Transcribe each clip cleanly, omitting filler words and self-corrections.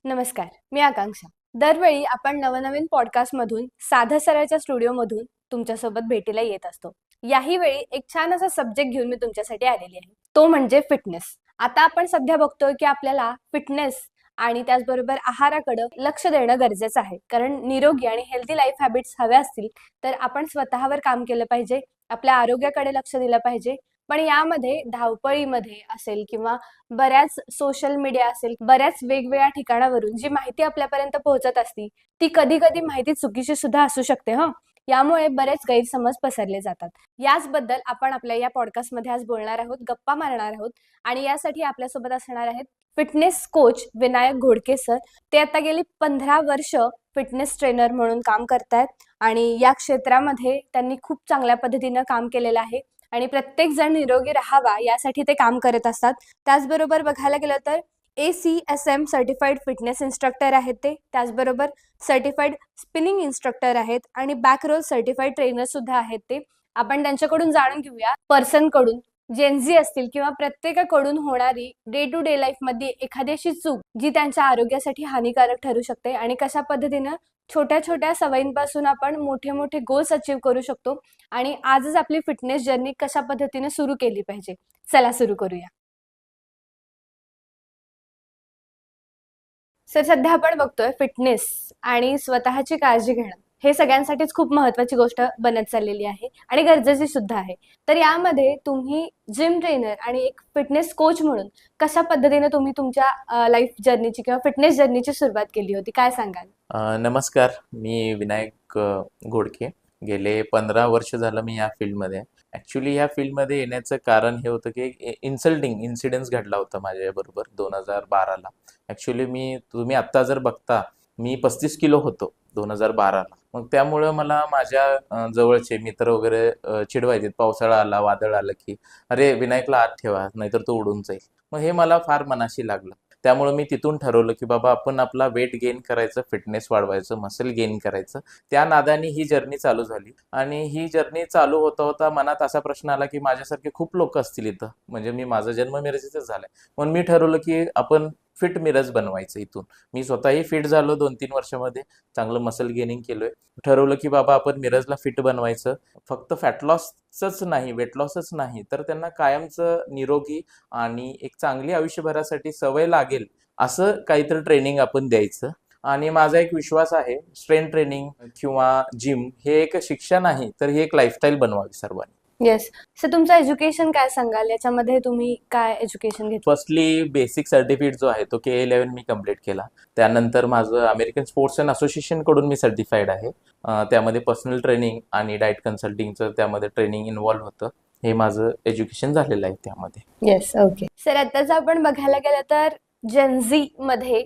नमस्कार, मी आकांक्षा. दरवेळी आपण नवनवीन पॉडकास्टमधून साध्या सरळच्या स्टुडिओमधून तुमच्यासोबत भेटीला येत असतो. याही वेळी एक छान असा सब्जेक्ट घेऊन मी तुमच्यासाठी आलेली आहे. तो म्हणजे फिटनेस. आता आपण सध्या बघतोय की आपल्याला फिटनेस आणि त्याचबरोबर आहाराकडे लक्ष देणं गरजेचं आहे. कारण निरोगी आणि हेल्दी लाईफ हॅबिट्स हव्या असतील तर आपण स्वतःवर काम केलं पाहिजे, आपल्या आरोग्याकडे लक्ष दिलं पाहिजे. पण यामध्ये धावपळीमध्ये असेल किंवा बऱ्याच सोशल मीडिया असेल, बऱ्याच वेगवेगळ्या ठिकाणावरून जी माहिती आपल्यापर्यंत पोहोचत असती, ती कधी-कधी माहिती चुकीची सुद्धा असू शकते हं. यामुळे बरेच गैरसमज पसरले जातात. याचबद्दल आपण आपल्या या पॉडकास्टमध्ये आज बोलणार आहोत, गप्पा मारणार आहोत आणि यासाठी आपल्यासोबत असणार आहेत fitness coach Vinayak Ghodke sir. ते आता गेली 15 वर्ष फिटनेस ट्रेनर म्हणून काम करतायत आणि या क्षेत्रामध्ये त्यांनी खूप चांगल्या पद्धतीनं काम केलेलं आहे आणि प्रत्येक जण निरोगी राहावा यासाठी ते काम करत असतात. त्याचबरोबर बघायला गेलं तर ACSM सर्टिफाईड फिटनेस इन्स्ट्रक्टर आहेत ते. त्याचबरोबर सर्टिफाईड स्पिनिंग इन्स्ट्रक्टर आहेत आणि बॅक रोल सर्टिफाईड ट्रेनर सुद्धा आहेत ते. आपण त्यांच्याकडून जाणून घेऊया पर्सनकडून जेनझी असतील किंवा प्रत्येकाकडून होणारी डे टू डे लाईफ मध्ये एखादी अशी चूक जी त्यांच्या आरोग्यासाठी हानिकारक ठरू शकते आणि कशा पद्धतीनं छोट्या छोट्या सवयींपासून आपण मोठे मोठे गोल्स अचीव्ह करू शकतो आणि आजच आपली फिटनेस जर्नी कशा पद्धतीने सुरू केली पाहिजे. चला सुरू करूया. सर, सध्या आपण बघतोय फिटनेस आणि स्वतःची काळजी घेणं हे सगळ्यांसाठीच खूप महत्वाची गोष्ट बनत चाललेली आहे आणि गरजेची सुद्धा आहे. तर यामध्ये तुम्ही जिम ट्रेनर आणि एक फिटनेस कोच म्हणून कशा पद्धतीने तुम्ही तुमच्या लाईफ जर्नीची किंवा फिटनेस जर्नीची सुरुवात केली होती, काय सांगाल? नमस्कार. मी विनायक घोडके. गेले 15 वर्ष झालं मी या फील्डमध्ये आहे. ॲक्च्युली ह्या फील्डमध्ये येण्याचं कारण हे होतं की एक इन्सल्टिंग इन्सिडेन्स घडला होता माझ्याबरोबर 2012ला. ॲक्च्युली तुम्ही आत्ता जर बघता, मी 35 किलो होतो 2012ला. मग त्यामुळं मला माझ्या जवळचे मित्र वगैरे चिडवायचे. पावसाळा आला, वादळ आलं की, "अरे विनायकला आत ठेवा, नाहीतर तो उडून जाईल." मग हे मला फार मनाशी लागलं. त्यामुळे मी तिथून ठरवलं की बाबा आपण आपला वेट गेन करायचं, फिटनेस वाढवायचं, मसल गेन करायचं. त्या नादाने ही जर्नी चालू झाली आणि ही जर्नी चालू होता होता मनात असा प्रश्न आला की माझ्यासारखे खूप लोक असतील इथं. म्हणजे माझा जन्म मिरजेतच झालाय. म्हणून मी ठरवलं की आपण फिट मिरज बनवायचं इथून. मी स्वतःही फिट झालो 2-3 वर्षामध्ये. चांगलं मसल गेनिंग केलोय. ठरवलं की बाबा आपण मिरजला फिट बनवायचं. फक्त फॅट लॉसच नाही, वेट लॉसच नाही, तर त्यांना कायमचं निरोगी आणि एक चांगली आयुष्यभरासाठी सवय लागेल असं काहीतरी ट्रेनिंग आपण द्यायचं. आणि माझा एक विश्वास आहे, स्ट्रेंथ ट्रेनिंग किंवा जिम हे एक शिक्षा नाही, तर ही एक लाईफस्टाईल बनवावी सर्वांनी. येस. सर, तुमचं एज्युकेशन काय सांगाल? याच्यामध्ये तुम्ही काय एज्युकेशन घेतलं? फर्स्टली बेसिक सर्टिफिकेट जो आहे तो K11 मी कम्प्लीट केला. त्यानंतर माझं अमेरिकन स्पोर्ट्स अँड असोसिएशन कडून मी सर्टिफाईड आहे. त्यामध्ये पर्सनल ट्रेनिंग आणि डाएट कन्सल्टिंगचं त्यामध्ये ट्रेनिंग इन्व्हॉल्व्ह होतं. हे माझं एज्युकेशन झालेलं आहे त्यामध्ये. Yes, okay. सर, आताच आपण बघायला गेलं तर जेनझी मध्ये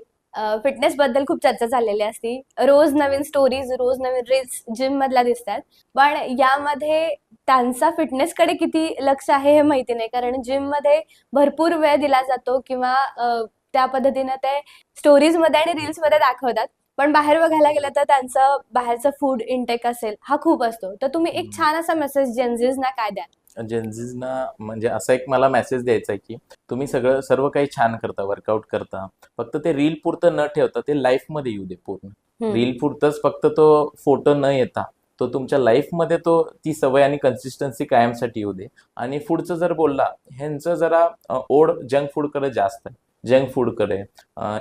फिटनेस बद्दल खूप चर्चा चाललेली असती. रोज नवीन स्टोरीज, रोज नवीन रील्स जिम मधल्या दिसतात. पण यामध्ये त्यांचा फिटनेसकडे किती लक्ष आहे हे माहिती नाही. कारण जिम मध्ये भरपूर वेळ दिला जातो किंवा त्या पद्धतीने ते स्टोरीज मध्ये आणि रील्स मध्ये दाखवतात. पण बाहेर बघायला गेलं तर त्यांचं बाहेरचं फूड इंटेक असेल हा खूप असतो. तर तुम्ही एक छान असा मेसेज जेनझीजना काय द्याल? जेनझीजना म्हणजे असा एक मला मेसेज द्यायचा आहे की तुम्ही सर्व काही छान करता, वर्कआउट करता, फक्त ते रील पुरतं न ठेवता ते लाईफ मध्ये येऊ दे पूर्ण. रील पुरतच फक्त तो फोटो न येता तो तुमच्या लाईफमध्ये ती सवय आणि कन्सिस्टन्सी कायमसाठी येऊ दे. आणि फूडचं जर बोलला, ह्यांचं जरा ओढ जंक फूडकडे जास्त आहे. जंक फूडकडे,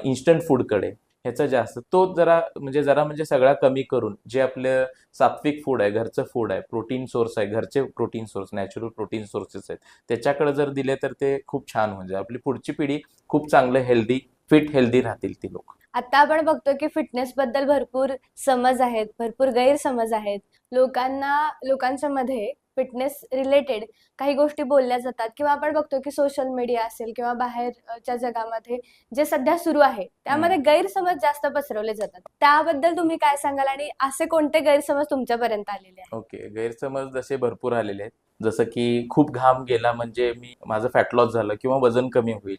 इन्स्टंट फूडकडे ह्याचा जास्त. तो जरा म्हणजे सगळा कमी करून जे आपलं सात्विक फूड आहे, घरचं फूड आहे, प्रोटीन सोर्स आहे, घरचे protein source, natural protein sources आहेत, त्याच्याकडे जर दिले तर ते खूप छान होऊन जाईल. आपली पुढची पिढी खूप चांगलं हेल्दी, फिट हेल्दी राहतील ती लोक. आता आपण बघतो की फिटनेस बद्दल भरपूर समज आहेत, भरपूर गैरसमज आहेत. लोकांच्या मध्ये फिटनेस रिलेटेड काही गोष्टी बोलल्या जातात किंवा आपण बघतो की सोशल मीडिया असेल किंवा बाहेरच्या जगामध्ये जे सध्या सुरू आहे त्यामध्ये गैरसमज जास्त पसरवले जातात. त्याबद्दल तुम्ही काय सांगाल आणि असे कोणते गैरसमज तुमच्यापर्यंत आलेले आहेत? ओके. गैरसमज जसे भरपूर आलेले आहेत. जसं की खूप घाम गेला म्हणजे माझं फॅट लॉस झालं किंवा वजन कमी होईल,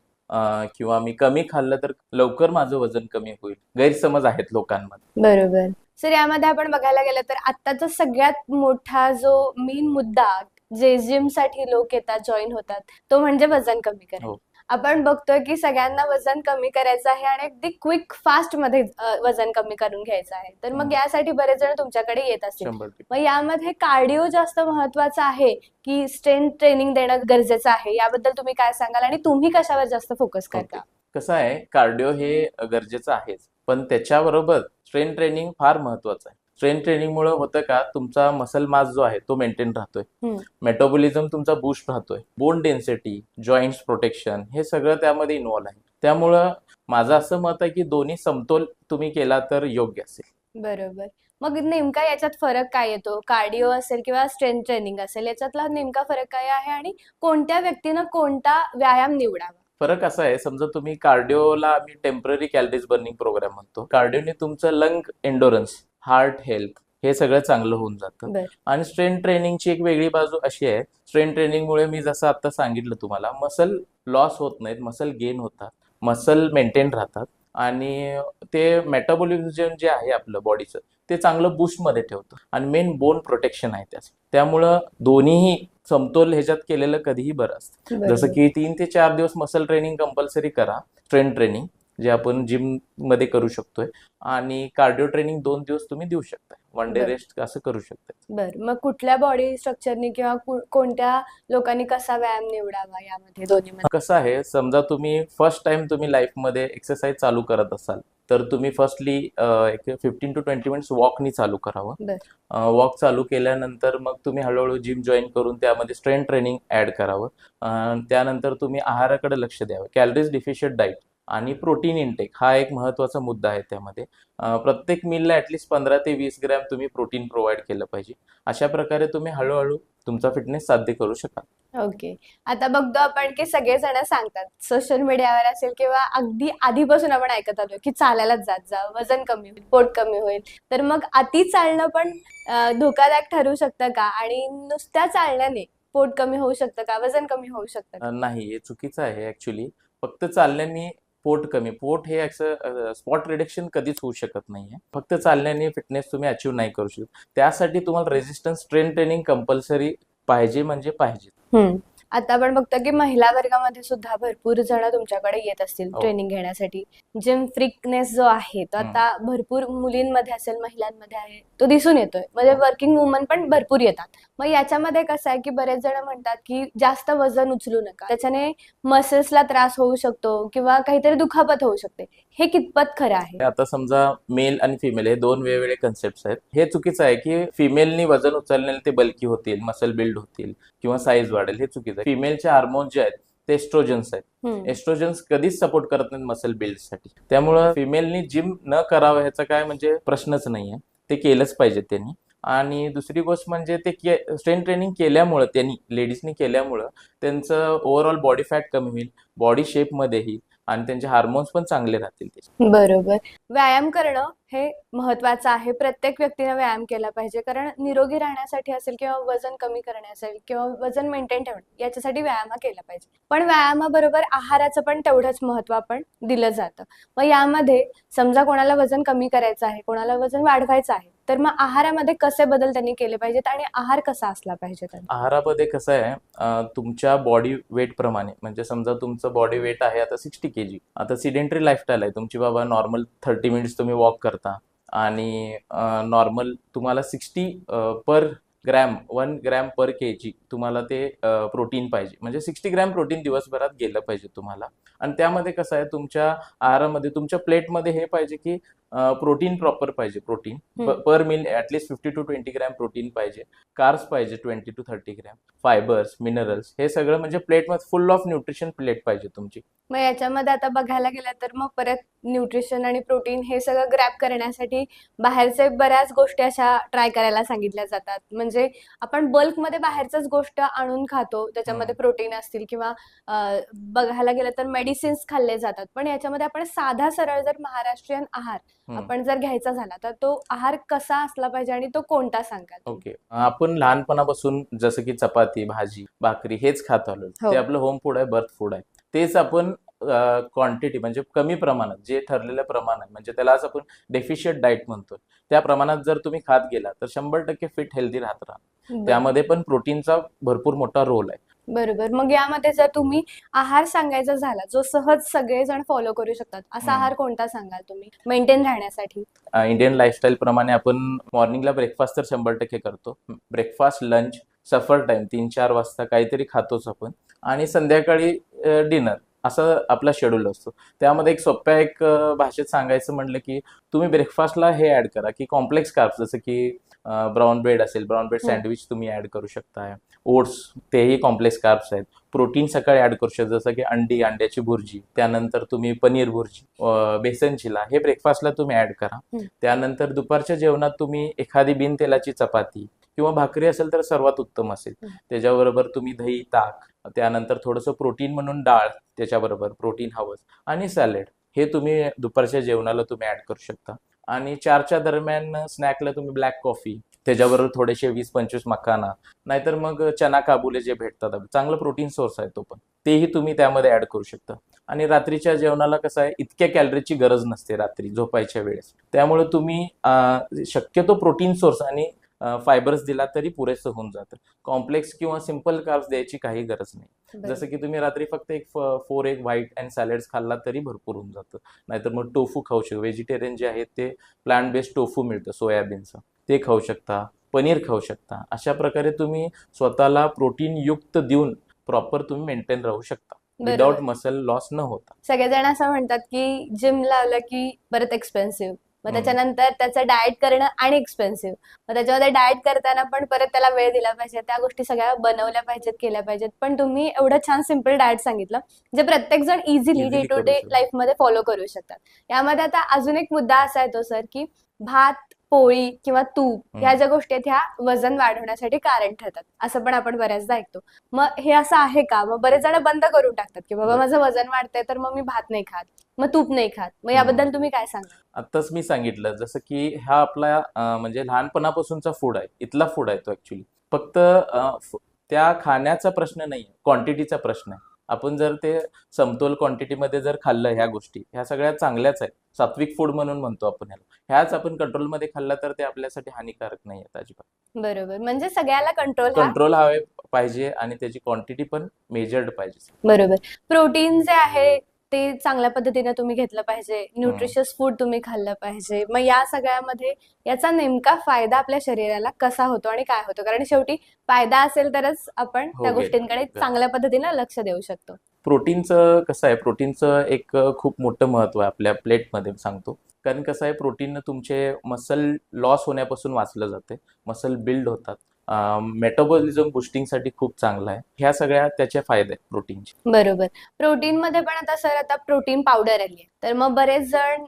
किंवा मी कमी खाल्लं तर लवकर माझं वजन कमी होईल. गैरसमज आहेत लोकांमध्ये. बरोबर. सर, यामध्ये आपण बघायला गेलं तर आत्ताचा सगळ्यात मोठा जो मेन मुद्दा जे जिम साठी लोक येतात, जॉईन होतात, तो म्हणजे वजन कमी करणे. हो. आपण बघतोय की सगळ्यांना वजन कमी करायचं आहे आणि अगदी क्विक फास्ट मध्ये वजन कमी करून घ्यायचं आहे. तर मग यासाठी बरेच जण तुमच्याकडे येत असतील. 100%. मग यामध्ये कार्डिओ जास्त महत्वाचा आहे की स्ट्रेंथ ट्रेनिंग देणं गरजेचं आहे, याबद्दल तुम्ही काय सांगाल आणि तुम्ही कशावर जास्त फोकस ओके. करता? कसं आहे, कार्डिओ हे गरजेचं आहेच, पण त्याच्याबरोबर स्ट्रेंथ ट्रेनिंग फार महत्वाचं आहे. स्ट्रेंथ ट्रेनिंगमुळे होतं का, तुमचा मसल मास जो आहे तो मेंटेन राहतोय, मेटाबॉलिझम तुमचा बूस्ट राहतोय, बोन डेन्सिटी, जॉईंट्स प्रोटेक्शन हे सगळं त्यामध्ये इन्व्हॉल्व आहे. त्यामुळं माझं असं मत आहे की दोन्ही समतोल तुम्ही केला तर योग्य असेल. बरोबर. मग नेमका याच्यात फरक काय येतो? कार्डिओ असेल किंवा स्ट्रेंथ ट्रेनिंग असेल, याच्यातला नेमका फरक काय आहे आणि कोणत्या व्यक्तीनं कोणता व्यायाम निवडावा? फरक असा आहे, समजा तुम्ही कार्डिओला आम्ही टेम्पररी कॅलरीज बर्निंग प्रोग्राम म्हणतो. कार्डिओने तुमचं लंग एन्डोरन्स, हार्ट हेल्थ हे सगळं चांगलं होऊन जातं. बर आणि स्ट्रेंथ ट्रेनिंगची एक वेगळी बाजू अशी आहे, स्ट्रेंथ ट्रेनिंगमुळे मी जसं आता सांगितलं तुम्हाला, मसल लॉस होत नाहीत, मसल गेन होतात, मसल मेंटेन राहतात आणि ते मेटाबॉलिझम जे आहे आपलं बॉडीचं ते चांगलं बूस्टमध्ये ठेवतं आणि मेन बोन प्रोटेक्शन आहे त्याचं. त्यामुळं दोन्हीही समतोल ह्याच्यात केलेलं कधीही बरं असतं. जसं बरोबर. की 3 ते 4 दिवस मसल ट्रेनिंग कंपल्सरी करा, स्ट्रेंथ ट्रेनिंग जे आपण जिम मध्ये करू शकतोय, आणि कार्डिओ ट्रेनिंग 2 दिवस तुम्ही देऊ शकताय, वन डे बरं. रेस्ट असं करू शकताय. बर मग कुठल्या बॉडी स्ट्रक्चरनी किंवा कोणत्या लोकांनी कसा व्यायाम निवडावा यामध्ये दोन्हीमध्ये? कसं आहे, समजा तुम्ही फर्स्ट टाइम तुम्ही लाईफमध्ये एक्सरसाइज चालू करत असाल तर तुम्ही फर्स्टली एक 15 to 20 मिनिट्स वॉकनी चालू करावं. बर वॉक चालू केल्यानंतर मग तुम्ही हळूहळू जिम जॉईन करून त्यामध्ये स्ट्रेंथ ट्रेनिंग ऍड करावं. त्यानंतर तुम्ही आहाराकडे लक्ष द्यावं. कॅलरीज डिफिशियंट डाईट आणि प्रोटीन इनटेक हा एक महत्वाचा मुद्दा आहे त्यामध्ये. प्रत्येक मीलला ऍटलीस्ट 15 ते 20 ग्रॅम तुम्ही प्रोटीन प्रोव्हाइड केलं पाहिजे. अशा प्रकारे तुम्ही हळूहळू तुमचा फिटनेस साध्य करू शकाल. ओके. आता बघतो आपण की सगळेजण सांगतात सोशल मीडियावर असेल किंवा अगदी आधीपासून आपण ऐकत आलो की चालायलाच जात जा, वजन कमी होईल, पोट कमी होईल. तर मग अति चालणं पण धोकादायक ठरू शकतं का? आणि नुसत्या चालण्याने पोट कमी होऊ शकतं का? वजन कमी होऊ शकतं का? नाही, हे चुकीचं आहे ऍक्च्युली. फक्त चालण्याने पोट हे स्पॉट रिडक्शन कधीच होऊ शकत नाहीये. फक्त चालण्याने फिटनेस तुम्ही अचीव्ह नाही करू शकत. त्यासाठी तुम्हाला रेजिस्टन्स स्ट्रेंथ ट्रेनिंग कंपल्सरी पाहिजे म्हणजे पाहिजे. आता आपण बघतो की महिला वर्गामध्ये सुद्धा भरपूर जण तुमच्याकडे येत असतील हो. ट्रेनिंग घेण्यासाठी. जिम फ्रिकनेस जो आहे तो आता भरपूर मुलींमध्ये असेल, महिलांमध्ये आहे, तो दिसून येतोय. म्हणजे वर्किंग वुमन पण भरपूर येतात. मग याच्यामध्ये कसं आहे की बरेच जण म्हणतात की जास्त वजन उचलू नका, त्याच्याने मसल्सला त्रास होऊ शकतो किंवा काहीतरी दुखापत होऊ शकते. हे कितपत खरं आहे? आता समजा मेल आणि फिमेल हे 2 वेगवेगळे कन्सेप्ट आहेत. हे चुकीचं आहे की फिमेलनी वजन उचलल्याने ते बल्की होतील, मसल बिल्ड होतील किंवा साईज वाढेल, हे चुकीचं आहे. फिमेलचे हार्मोन जे आहेत ते एस्ट्रोजन्स आहेत. एस्ट्रोजन्स कधीच सपोर्ट करत नाहीत मसल बिल्डसाठी. त्यामुळं फिमेलनी जिम न करावं ह्याचा काय म्हणजे प्रश्नच नाहीये. ते केलंच पाहिजे त्यांनी. आणि दुसरी गोष्ट म्हणजे ते स्ट्रेंथ ट्रेनिंग केल्यामुळं, त्यांनी लेडीजनी केल्यामुळं त्यांचं ओव्हरऑल बॉडी फॅट कमी होईल, बॉडी शेपमध्ये येईल आणि त्यांचे हार्मोन्स पण चांगले राहतील त्याचे. बरोबर. व्यायाम करणं हे महत्वाचं आहे. प्रत्येक व्यक्तीने व्यायाम केला पाहिजे. कारण निरोगी राहण्यासाठी असेल किंवा वजन कमी करण्यासाठी किंवा वजन मेंटेन ठेवणं याच्यासाठी व्यायाम केला पाहिजे. पण व्यायामाबरोबर आहाराचं पण तेवढंच महत्व आपण दिलं जातं. मग यामध्ये समजा कोणाला वजन कमी करायचं आहे, कोणाला वजन वाढवायचं आहे, तर मग आहारामध्ये कसे बदल त्यांनी केले पाहिजेत आणि आहार कसा असला पाहिजे त्यांचा? आहारामध्ये कसं आहे, तुमच्या बॉडी वेट प्रमाणे, म्हणजे समजा तुमचं बॉडी वेट आहे आता 60 kg. आता सिडेंटरी लाईफस्टाईल आहे तुमची, बाबा नॉर्मल 30 मिनिट्स तुम्ही वॉक करता आणि नॉर्मल तुम्हाला 60 पर ग्रॅम 1 ग्रॅम पर kg तुम्हाला ते प्रोटीन पाहिजे. म्हणजे 60 ग्रॅम प्रोटीन दिवसभरात गेलं पाहिजे तुम्हाला. आणि त्यामध्ये कसं आहे, तुमच्या आहारामध्ये तुमच्या प्लेटमध्ये हे पाहिजे की प्रोटीन प्रॉपर पाहिजे. Protein per meal at least 50 to 20 gram protein पाहिजे. कार्ब्स पाहिजे 20 to 30 ग्रॅम, फायबर्स, मिनरल्स, हे सगळं म्हणजे प्लेटमध्ये फुल ऑफ न्यूट्रिशन प्लेट पाहिजे तुमची. मग याच्यामध्ये आता बघायला गेलं तर मग परत न्यूट्रिशन आणि प्रोटीन हे सगळं ग्रॅब करण्यासाठी बाहेरचे बऱ्याच गोष्टी अशा ट्राय करायला सांगितल्या जातात. म्हणजे आपण बल्कमध्ये बाहेरच्याच गोष्ट आणून खातो, त्याच्यामध्ये प्रोटीन असतील किंवा बघायला गेलं तर मेडिसिन्स खाल्ले जातात. पण याच्यामध्ये आपण साधा सरळ जर महाराष्ट्रीयन आहार आपण जर घ्यायचा झाला तर तो आहार कसा असला पाहिजे आणि तो कोणता सांगाल? ओके. आपण लहानपणापासून जसं की चपाती, भाजी, भाकरी हेच खात आलो. हो. ते आपलं होम फूड आहे, बर्थ फूड आहे. तेच आपण क्वांटिटी म्हणजे कमी प्रमाणात, जे ठरलेलं प्रमाण आहे, म्हणजे त्याला आज आपण डेफिशियंट डाएट म्हणतो, त्या प्रमाणात जर तुम्ही खात गेला तर 100% फिट हेल्दी राहत राहा. त्यामध्ये पण प्रोटीनचा भरपूर मोठा रोल आहे. बरोबर. मग यामध्ये जर तुम्ही आहार सांगायचा झाला, जो सहज सगळेजण फॉलो करू शकतात, असा हम्म. आहार कोणता सांगाल तुम्ही मेंटेन राहण्यासाठी? इंडियन लाईफस्टाईल प्रमाणे आपण मॉर्निंगला ब्रेकफास्ट तर 100% करतो. ब्रेकफास्ट, लंच, सफर टाइम 3-4 वाजता काहीतरी खातोच आपण आणि संध्याकाळी डिनर असं आपला शेड्यूल असतो. त्यामध्ये एक सोप्या भाषेत सांगायचं म्हटलं की तुम्ही ब्रेकफास्टला हे ऍड करा की कॉम्प्लेक्स कार्ब्स जसं की ब्राऊन ब्रेड असेल, ब्राऊन ब्रेड हं. सँडविच तुम्ही ऍड करू शकता. ओट्स तेही कॉम्प्लेक्स कार्ब्स आहेत. प्रोटीन सकाळी ऍड करू शकता जसं की अंड्याची भुर्जी, त्यानंतर तुम्ही पनीर भुर्जी, बेसन चिला हे ब्रेकफास्टला तुम्ही ऍड करा. हं. त्यानंतर दुपारच्या जेवणात तुम्ही एखादी बिनतेलाची चपाती किंवा भाकरी असेल तर सर्वात उत्तम असेल. हं. त्याच्याबरोबर तुम्ही दही, ताक, त्यानंतर थोडंसं प्रोटीन म्हणून डाळ, त्याच्याबरोबर प्रोटीन हवंच आणि सॅलेड हे तुम्ही दुपारच्या जेवणाला तुम्ही ऍड करू शकता. आणि 4च्या दरम्यान स्नॅकला तुम्ही ब्लॅक कॉफी, त्याच्याबरोबर थोडेसे 20-25 मखाना, नाहीतर मग चना काबुले जे भेटतात चांगलं प्रोटीन सोर्स आहे तो पण, तेही तुम्ही त्यामध्ये ऍड करू शकता. आणि रात्रीच्या जेवणाला कसं आहे इतक्या कॅलरीची गरज नसते रात्री झोपायच्या वेळेस. त्यामुळे तुम्ही शक्यतो प्रोटीन सोर्स आणि फायबर्स दिला तरी पुरेसं होऊन जातं. कॉम्प्लेक्स किंवा सिंपल कार्ब्स द्यायची काही गरज नाही. बरोबर. जसं की तुम्ही रात्री फक्त 4 एग व्हाईट अँड सॅलड्स खाल्ला तरी भरपूर होऊन जातं. नाहीतर मग टोफू खाऊ शकता. व्हेजिटेरियन जे आहेत ते प्लांट बेस्ड टोफू मिळतं सोयाबीनचं, ते खाऊ शकता. पनीर खाऊ शकता. अशा प्रकारे तुम्ही स्वतःला प्रोटीन युक्त देऊन प्रॉपर तुम्ही मेंटेन राहू शकता विदाउट बरोबर. मसल लॉस न होता. सगळेजण असं म्हणतात की जिम लावलं की परत एक्सपेन्सिव्ह, मग हम्म. त्याच्यानंतर त्याचं डाएट करणं आणि एक्सपेन्सिव्ह, मग त्याच्यामध्ये डाएट करताना पण परत त्याला वेळ दिला पाहिजे, त्या गोष्टी सगळ्या बनवल्या पाहिजेत, केल्या पाहिजेत. पण तुम्ही एवढं छान सिम्पल डाएट सांगितलं जे प्रत्येक जण इझिली डे इझिली टू करू डे शकतो. लाईफमध्ये फॉलो करू शकतात. यामध्ये आता अजून एक मुद्दा असा येतो सर की भात, पोळी किंवा तूप ह्या ज्या गोष्टी आहेत ह्या वजन वाढवण्यासाठी कारण ठरतात, असं पण आपण बऱ्याचदा ऐकतो. मग हे असं आहे का? मग बरेच जण बंद करून टाकतात की बाबा माझं वजन वाढतंय तर मग मी भात नाही खात, मग तूप नाही खात. मग याबद्दल तुम्ही काय सांगाल? आत्ताच मी सांगितलं जसं की हा आपला म्हणजे लहानपणापासूनचा फूड आहे, इथला फूड आहे तो ऍक्च्युली. फक्त त्या खाण्याचा प्रश्न नाही, क्वांटिटीचा प्रश्न आहे. आपण जर ते समतोल क्वांटिटीमध्ये जर खाल्लं ह्या गोष्टी, ह्या सगळ्या चांगल्याच आहेत. सात्विक फूड म्हणून म्हणतो आपण ह्याला. ह्याच आपण कंट्रोलमध्ये खाल्ला तर ते आपल्यासाठी हानिकारक नाही आहेत अजिबात. बरोबर. म्हणजे सगळ्याला कंट्रोल हा कंट्रोल हवे पाहिजे आणि त्याची क्वांटिटी पण मेजर्ड पाहिजे. बरोबर. प्रोटीन जे आहे ते चांगल्या पद्धतीने तुम्ही घेतलं पाहिजे. न्यूट्रिशियस फूड तुम्ही खाल्लं पाहिजे. मग या सगळ्यामध्ये याचा नेमका फायदा आपल्या शरीराला कसा होतो आणि काय होतो? कारण शेवटी फायदा असेल तरच आपण हो त्या गोष्टींकडे चांगल्या पद्धतीने लक्ष देऊ शकतो. प्रोटीनचं कसं आहे, प्रोटीनचं खूप मोठं महत्व आहे आपल्या प्लेटमध्ये सांगतो. कारण कसं आहे, प्रोटीन तुमचे मसल लॉस होण्यापासून वाचलं जाते, मसल बिल्ड होतात, मेटाबॉलिझम बुस्टिंगसाठी खूप चांगलं आहे. ह्या सगळ्या त्याचे फायदे आहेत प्रोटीनचे. बरोबर. प्रोटीनमध्ये पण आता सर आता प्रोटीन पावडर आली आहे. तर मग बरेच जण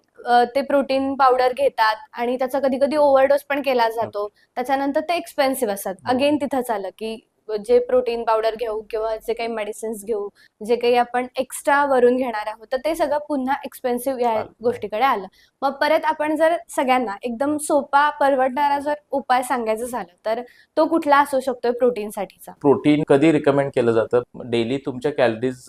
ते प्रोटीन पावडर घेतात आणि त्याचा कधी-कधी ओव्हरडोस पण केला जातो. त्याच्यानंतर ते एक्सपेन्सिव्ह असतात. हो. अगेन तिथंच आलं की जे प्रोटीन पावडर घेऊ किंवा जे काही मेडिसिन्स घेऊ, जे काही आपण एक्स्ट्रा वरून घेणार आहोत, तर ते सगळं पुन्हा एक्सपेन्सिव्ह या आलं. गोष्टीकडे आलं. मग परत आपण जर सगळ्यांना एकदम सोपा, परवडणारा जर उपाय सांगायचं झालं, तर तो कुठला असू शकतोय प्रोटीनसाठीचा? प्रोटीन कधी रिकमेंड केलं जातं? डेली तुमच्या कॅलरीज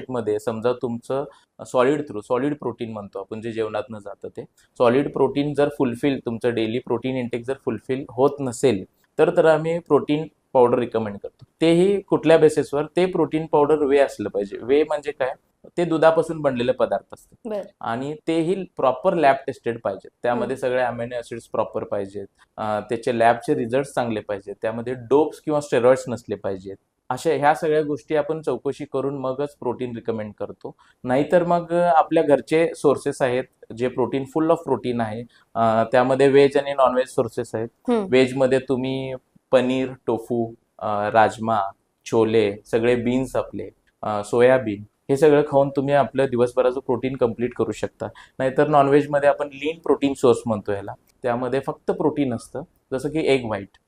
मध्ये समजा तुमचं सॉलिड प्रोटीन म्हणतो आपण, जे जेवणातनं जातं ते सॉलिड प्रोटीन जर फुलफिल, तुमचं डेली प्रोटीन इंटेक जर फुलफिल होत नसेल तर आम्ही प्रोटीन पावडर रिकमेंड करतो. तेही कुठल्या बेसिसवर? ते प्रोटीन पावडर असलं पाहिजे. म्हणजे काय? ते दुधापासून बनलेले पदार्थ असतात बरं. आणि तेही प्रॉपर लॅब टेस्टेड पाहिजेत. त्यामध्ये सगळे अमिनो ऍसिड्स प्रॉपर पाहिजेत. त्याचे लॅबचे रिझल्ट चांगले पाहिजेत. त्यामध्ये डोप्स किंवा स्टेरॉइड्स नसले पाहिजेत. ह्या सगळ्या गोष्टी आपण चौकशी करून मगच प्रोटीन रिकमेंड करतो. नाहीतर मग आपल्या घरचे सोर्सेस आहेत जे प्रोटीन, फुल ऑफ प्रोटीन आहे. त्यामध्ये व्हेज आणि नॉनव्हेज सोर्सेस आहेत. व्हेजमध्ये तुम्ही पनीर, टोफू, राजमा, छोले, सगळे बीन्स आपले, सोयाबीन, हे सगळं खाऊन तुम्ही आपलं दिवसभराचं प्रोटीन कंप्लीट करू शकता. नाहीतर नॉनव्हेजमध्ये आपण लीन प्रोटीन सोर्स म्हणतो याला. त्यामध्ये फक्त प्रोटीन असतं, जसं की एग व्हाईट,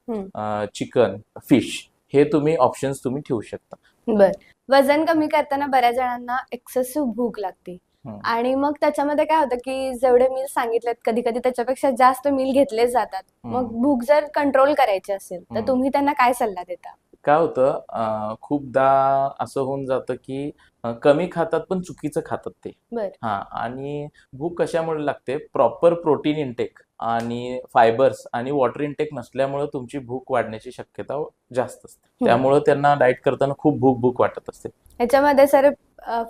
चिकन, फिश, हे तुम्ही ऑप्शन्स तुम्ही ठेवू शकता. बर. वजन कमी करताना बऱ्याच जणांना एक्सेसिव्ह भूक लागते आणि मग त्याच्यामध्ये काय होतं की जेवढे मील सांगितलेत कधी कधी त्याच्यापेक्षा जास्त मील घेतले जातात. मग भूक जर कंट्रोल करायची असेल तर तुम्ही त्यांना काय सल्ला देता? काय होतं, खूपदा असं होऊन जातं की कमी खातात पण चुकीचं खातात ते. बर. आणि भूक कशामुळे लागते? प्रॉपर प्रोटीन इंटेक आणि फायबर्स आणि वॉटर इनटेक नसल्यामुळे तुमची भूक वाढण्याची शक्यता जास्त असते. हम्म. त्यामुळे त्यांना डाएट करताना खूप भूक वाटत असते. याच्यामध्ये सर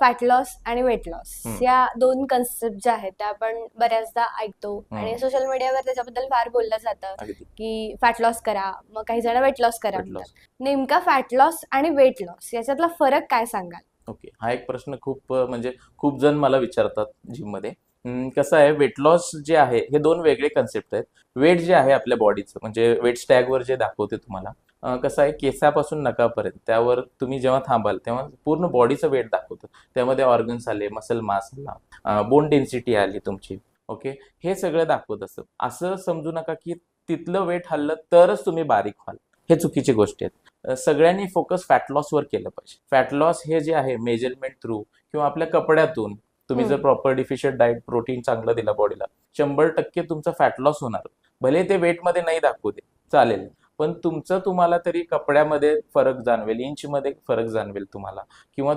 फॅट लॉस आणि वेट लॉस हम्म. या दोन कन्सेप्ट ज्या आहेत त्या आपण बऱ्याचदा ऐकतो आणि हम्म. सोशल मीडियावर त्याच्याबद्दल फार बोललं जातं अगदी की फॅट लॉस करा, मग काही जण वेट लॉस करा वेट म्हणतात. लॉस. नेमका फॅट लॉस आणि वेट लॉस याच्यातला फरक काय सांगाल? ओके, हा एक प्रश्न म्हणजे खूप जण मला विचारतात जिम मध्ये. कसं आहे, वेट लॉस जे आहे हे दोन वेगळे कन्सेप्ट आहेत. वेट जे आहे आपल्या बॉडीचं, म्हणजे वेट स्टॅगवर जे दाखवते तुम्हाला, कसं आहे, केसापासून नखापर्यंत त्यावर तुम्ही जेव्हा थांबाल तेव्हा पूर्ण बॉडीचं वेट दाखवतं. त्यामध्ये ऑर्गन्स आले, मसल मास आला, बोन डेन्सिटी आली तुमची. ओके, हे सगळं दाखवत असतं. असं समजू नका की तिथलं वेट हल्लं तरच तुम्ही बारीक व्हाल. हे चुकीची गोष्टी आहेत. सगळ्यांनी फोकस फॅट लॉसवर केलं पाहिजे. फॅट लॉस हे जे आहे मेजरमेंट थ्रू किंवा आपल्या कपड्यातून तुम्ही जर प्रॉपर डिफिशियंट डाएट, प्रोटीन चांगलं दिलं बॉडीला, 100% तुमचा फॅट लॉस होणार. भले ते वेटमध्ये नाही दाखवू दे, चालेल, पण तुम्हाला तरी कपड्यामध्ये फरक जाणवेल, इंचमध्ये फरक जाणवेल तुम्हाला. किंवा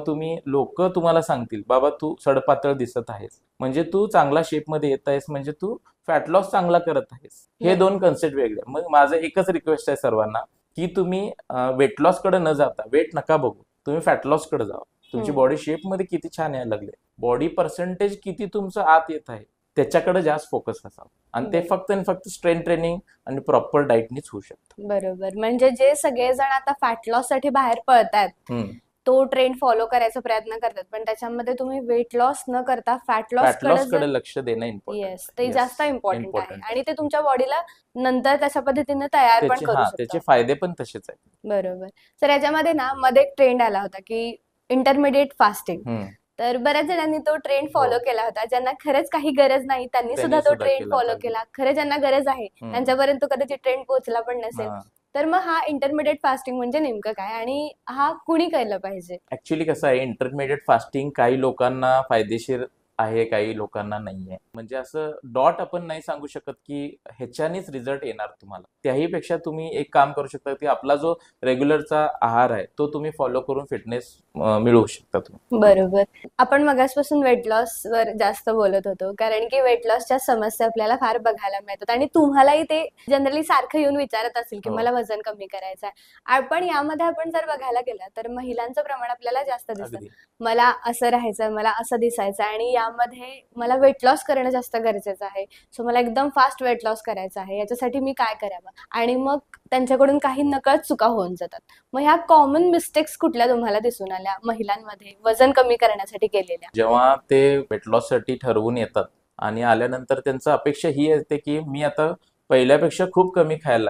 लोक तुम्हाला सांगतील, बाबा तू सडपातळ दिसत आहेस, म्हणजे तू चांगला शेपमध्ये येत आहेस, म्हणजे तू फॅट लॉस चांगला करत आहेस. हे दोन कन्सेप्ट वेगळे. मग माझं एकच रिक्वेस्ट आहे सर्वांना की तुम्ही वेट लॉस कडे न जाता वेट नका बघू, तुम्ही फॅट लॉस कडे जावा. तुमची बॉडी शेप मध्ये किती छान यायला लागले, बॉडी पर्सेंटेज किती तुमचं आत येत आहे, त्याच्याकडे जास्त फोकस असावा. आणि ते फक्त आणि फक्त स्ट्रेंथ ट्रेनिंग आणि प्रॉपर डाएटनीच होऊ शकतं. बरोबर. म्हणजे जे सगळेजण आता फॅट लॉस साठी बाहेर पळतात तो ट्रेंड फॉलो करायचा प्रयत्न करतात, पण त्याच्यामध्ये तुम्ही वेट लॉस न करता फॅट लॉस कडे लक्ष देणं इम्पॉर्टंट. येस, ते जास्त इम्पॉर्टंट आहे आणि ते तुमच्या बॉडीला नंतर तशा पद्धतीने तयार पण करू त्याचे शकतो. फायदे पण तसेच आहेत. बरोबर. तर याच्यामध्ये ना मध्ये एक ट्रेंड आला होता की इंटरमिडिएट फास्टिंग. तर बऱ्याच जणांनी तो ट्रेंड फॉलो केला होता. ज्यांना खरंच काही गरज नाही त्यांनी सुद्धा तो ट्रेंड फॉलो केला. खरं ज्यांना गरज आहे त्यांच्यापर्यंत कदाचित ट्रेंड पोहोचला पण नसेल. तर मग हा इंटरमिडिएट फास्टिंग म्हणजे नेमकं काय आणि हा कुणी केलं पाहिजे? ऍक्च्युली कसं आहे, इंटरमिडिएट फास्टिंग काही लोकांना फायदेशीर आहे, काही लोकांना नाहीये. म्हणजे असं डॉट आपण नाही सांगू शकत की ह्याच्यानेच रिझल्ट येणार तुम्हाला. त्याहीपेक्षा तुम्ही एक काम करू शकता की आपला जो रेग्युलरचा आहार आहे तो तुम्ही फॉलो करून फिटनेस मिळवू शकता तुम्ही. बरोबर. आपण मगासपासून वेट लॉस वर जास्त बोलत होतो कारण की वेट लॉसच्या समस्या आपल्याला फार बघायला मिळतात आणि तुम्हालाही ते जनरली सारखं येऊन विचारत असेल की मला वजन कमी करायचं आहे. पण यामध्ये आपण जर बघायला गेलं तर महिलांचं प्रमाण आपल्याला जास्त दिसतं. मला असं राहायचं, मला असं दिसायचं आणि यामध्ये मला वेट लॉस करणं जास्त गरजेचं आहे. सो मला एकदम फास्ट वेट लॉस करायचं आहे, याच्यासाठी मी काय करावं? आणि मग त्यांच्याकडून काही नकळत चुका होऊन जातात. मग ह्या कॉमन मिस्टेक्स कुठल्या तुम्हाला दिसून आल्या महिलांमध्ये वजन कमी करण्यासाठी केलेल्या? जेव्हा ते वेट लॉस साठी ठरवून येतात आणि आल्यानंतर त्यांचं अपेक्षा ही असते की मी आता पहिल्यापेक्षा खूप कमी खायला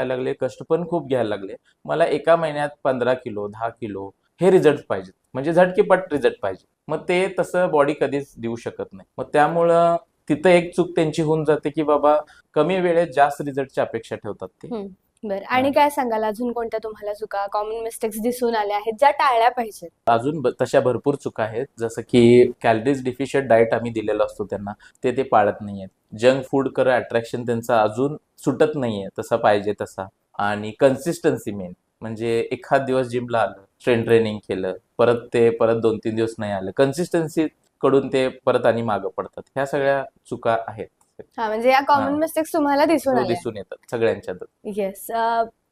लागले, कष्ट पण खूप घ्यायला लागले, मला एका महिन्यात 15 किलो 10 किलो हे रिझल्ट पाहिजे, म्हणजे झटकीपट रिझल्ट पाहिजे. मग ते तसं बॉडी कधीच देऊ शकत नाही. मग त्यामुळं तिथं एक चूक त्यांची होऊन जाते की बाबा कमी वेळेत जास्त रिझल्टची अपेक्षा ठेवतात ते. बरं. आणि काय सांगाल अजून कोणत्या तुम्हाला चुका, कॉमन मिस्टेक्स दिसून आल्या आहेत ज्या टाळल्या पाहिजेत? अजून तशा भरपूर चुका आहेत, जसं की कॅलरीज डिफिशियंट डाएट आम्ही दिलेला असतो त्यांना, ते पाळत नाहीयेत. जंक फूड कर अट्रॅक्शन त्यांचं अजून सुटत नाहीये तसा पाहिजे तसा. आणि कन्सिस्टन्सी मेन, म्हणजे एखाद दिवस जिमला आलं, स्ट्रेंथ ट्रेनिंग केलं, परत 2-3 दिवस नाही आलं, कन्सिस्टन्सी कडून ते परत आणि मागं पडतात. ह्या सगळ्या चुका आहेत. म्हणजे या कॉमन मिस्टेक्स तुम्हाला दिसून येतात सगळ्यांच्यात. येस.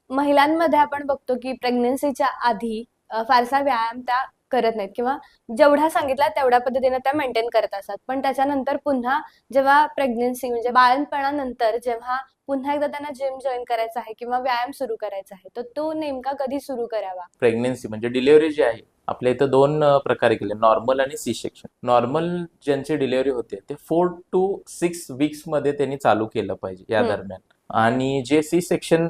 महिलांमध्ये आपण बघतो की प्रेग्नन्सीच्या आधी फारसा व्यायाम त्या करत नाहीत किंवा जेवढा सांगितला तेवढ्या पद्धतीने त्या मेंटेन करत असतात. पण त्याच्यानंतर पुन्हा जेव्हा प्रेग्नन्सी म्हणजे बाळंतपणानंतर जेव्हा पुन्हा एकदा त्यांना जिम जॉईन करायचं आहे किंवा व्यायाम सुरू करायचा आहे, तर तो नेमका कधी सुरू करावा? प्रेग्नन्सी म्हणजे डिलिव्हरी जी आहे आपल्या इथं 2 प्रकारे केले, नॉर्मल आणि सी सेक्शन. नॉर्मल ज्यांची डिलिव्हरी होते ते 4 to 6 वीक्स मध्ये त्यांनी चालू केलं पाहिजे या दरम्यान. आणि जे सी सेक्शन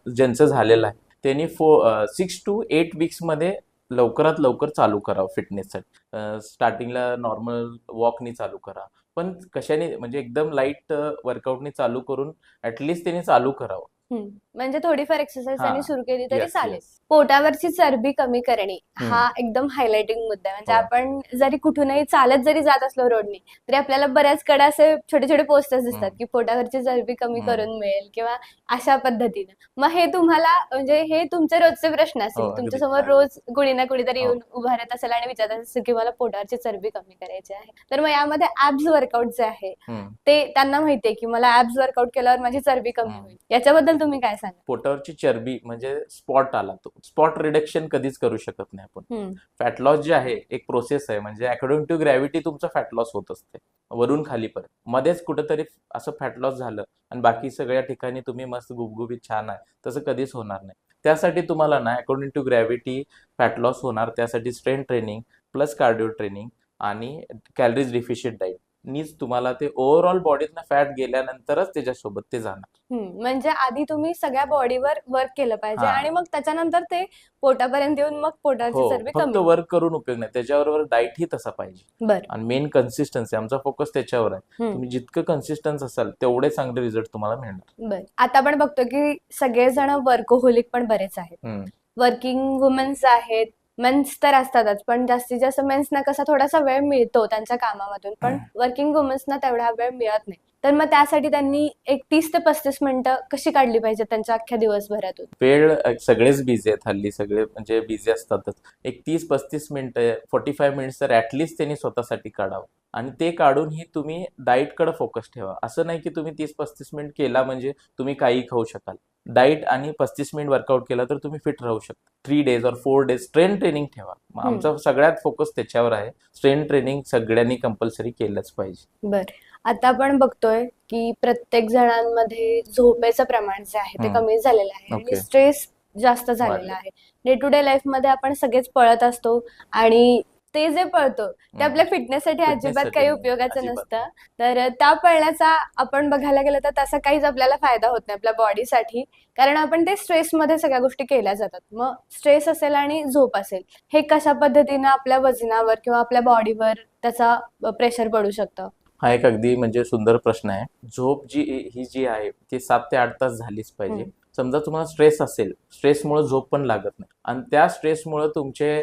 ज्यांचं झालेलं आहे त्यांनी 6 to 8 वीक्स मध्ये लवकरात लवकर चालू करावं फिटनेससाठी. स्टार्टिंगला नॉर्मल वॉकनी चालू करा, पण कशाने, म्हणजे एकदम लाईट वर्कआउटनी चालू करून ऍटलिस्ट त्यांनी चालू करावं. म्हणजे थोडीफार एक्सरसाइज हा. त्यांनी सुरू केली तरी येस चालेल. येस. पोटावरची चरबी कमी करणे हम्म. हा एकदम हायलाइटिंग मुद्दा आहे. म्हणजे हो. आपण जरी कुठूनही चालत जरी जात असलो रोडने तरी आपल्याला बऱ्याच कडे असे छोटे छोटे पोस्टर्स दिसतात हम्म. की पोटावरची चरबी कमी हम्म. करून मिळेल किंवा अशा पद्धतीने. मग हे तुम्हाला म्हणजे हे तुमचे रोजचे प्रश्न हो, असतील. अगदी तुमच्यासमोर अगदी. रोज कुणी ना कुणीतरी हो. येऊन उभा राहत असेल आणि विचारत असेल की मला पोटावरची चरबी कमी करायची आहे. तर मग यामध्ये ऍब्स वर्कआउट जे आहे हम्म. ते त्यांना माहितीये की मला ऍब्स वर्कआउट केल्यावर माझी चरबी कमी हम्म. होईल. याच्याबद्दल तुम्ही काय सांगा? पोटावरची चरबी म्हणजे स्पॉट आला, तो स्पॉट रिडक्शन कधीच करू शकत नाही आपण. हम्म. फॅट लॉस जे आहे एक प्रोसेस आहे, म्हणजे अकॉर्डिंग टू ग्रॅव्हिटी तुमचं फॅट लॉस होत असते वरून खालीपर्यंत. मध्येच कुठेतरी असं फॅट लॉस झालं आणि बाकी सगळ्या ठिकाणी तुम्ही मस्त गुबगुबीत छान आहे, तसं कधीच होणार नाही. त्यासाठी तुम्हाला ना according to gravity fat loss होणार. त्यासाठी strength training plus cardio training आणि कॅलरीज डिफिशियंट डाईट नीच तुम्हाला ते ओव्हरऑल बॉडीतनं फॅट गेल्यानंतरच त्याच्यासोबत ते जाणार. म्हणजे आधी तुम्ही सगळ्या बॉडीवर वर्क केलं पाहिजे हा. आणि मग त्याच्यानंतर ते पोटापर्यंत येऊन मग हो, पोटाची चरबी फक्त कमी होईल. वर्क करून उपयोग नाही, त्याच्याबरोबर डाईटही तसा पाहिजे. बर आणि मेन कन्सिस्टन्सी, आमचा फोकस त्याच्यावर आहे. तुम्ही जितकं कन्सिस्टन्स असाल तेवढे चांगले रिझल्ट तुम्हाला मिळणार. बर आता आपण बघतो की सगळेजण वर्कोहोलिक पण बरेच आहेत. हम्म. वर्किंग वुमन्स आहेत, मेन्स तर असतातच, पण जास्तीत जास्त मेन्सना कसा थोडासा वेळ मिळतो त्यांच्या कामामधून, पण वर्किंग वुमन्सना तेवढा वेळ मिळत नाही. तर मग त्यासाठी त्यांनी एक 30 ते 35 मिनिटं कशी काढली पाहिजे त्यांच्या अख्ख्या दिवसभरातून? वेळ सगळेच बिझी आहेत हल्ली, सगळे म्हणजे बिझी असतातच. एक 30-35 मिनिटं 45 मिनिट्स तर ऍटलिस्ट त्यांनी स्वतःसाठी काढावं. आणि ते काढूनही तुम्ही डाईटकडे फोकस ठेवा. असं नाही की तुम्ही 30-35 मिनिट केला म्हणजे तुम्ही काही खाऊ शकाल. डाईट आणि 35 मिनिट वर्कआउट केला तर तुम्ही फिट राहू शकता. 3 डेज और 4 डेज स्ट्रेंथ ट्रेनिंग ठेवा. मग आमचा सगळ्यात फोकस त्याच्यावर आहे. स्ट्रेंथ ट्रेनिंग सगळ्यांनी कंपल्सरी केलंच पाहिजे. बर आता आपण बघतोय की प्रत्येक जणांमध्ये झोपेचं प्रमाण जे आहे ते कमी झालेलं आहे आणि ओके. स्ट्रेस जास्त झालेला वाढले. आहे. डे टू डे लाईफ मध्ये आपण सगळेच पळत असतो आणि ते जे पळतो ते आपल्या फिटनेससाठी अजिबात काही नाही, उपयोगाचं अजिबात नसतं. तर त्या पळण्याचा आपण बघायला गेलं तर तसा काहीच आपल्याला फायदा होत नाही आपल्या बॉडीसाठी, कारण आपण ते स्ट्रेसमध्ये सगळ्या गोष्टी केल्या जातात. मग स्ट्रेस असेल आणि झोप असेल, हे कशा पद्धतीनं आपल्या वजनावर किंवा आपल्या बॉडीवर त्याचा प्रेशर पडू शकतं? हा एक अगदी म्हणजे सुंदर प्रश्न आहे. झोप ही जी आहे ती 7 ते 8 तास झालीच पाहिजे. समजा तुम्हाला स्ट्रेस असेल, स्ट्रेसमुळे झोप पण लागत नाही आणि त्या स्ट्रेसमुळे तुमचे